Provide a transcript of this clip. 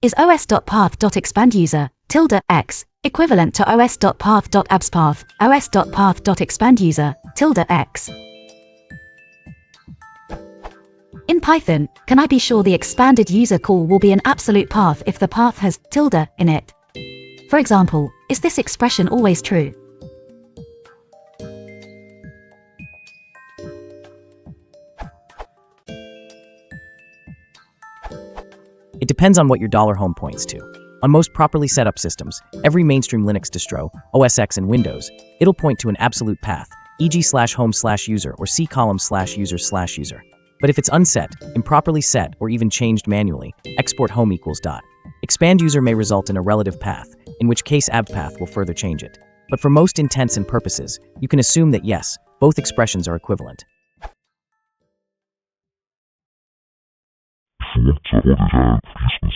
Is Os.Path.Expanduser (X) equivalent to Os.Path.Abspath, Os.Path.Expanduser (X)? In Python, can I be sure the expanded user call will be an absolute path if the path has tilde in it? For example, is this expression always true? It depends on what your $home points to. On most properly set up systems, every mainstream Linux distro, OS X and Windows, it'll point to an absolute path, e.g. /home/user or c:/user/user. But if it's unset, improperly set, or even changed manually, export home equals dot. Expanduser may result in a relative path, in which case Abpath will further change it. But for most intents and purposes, you can assume that yes, both expressions are equivalent. Funktion oder fließend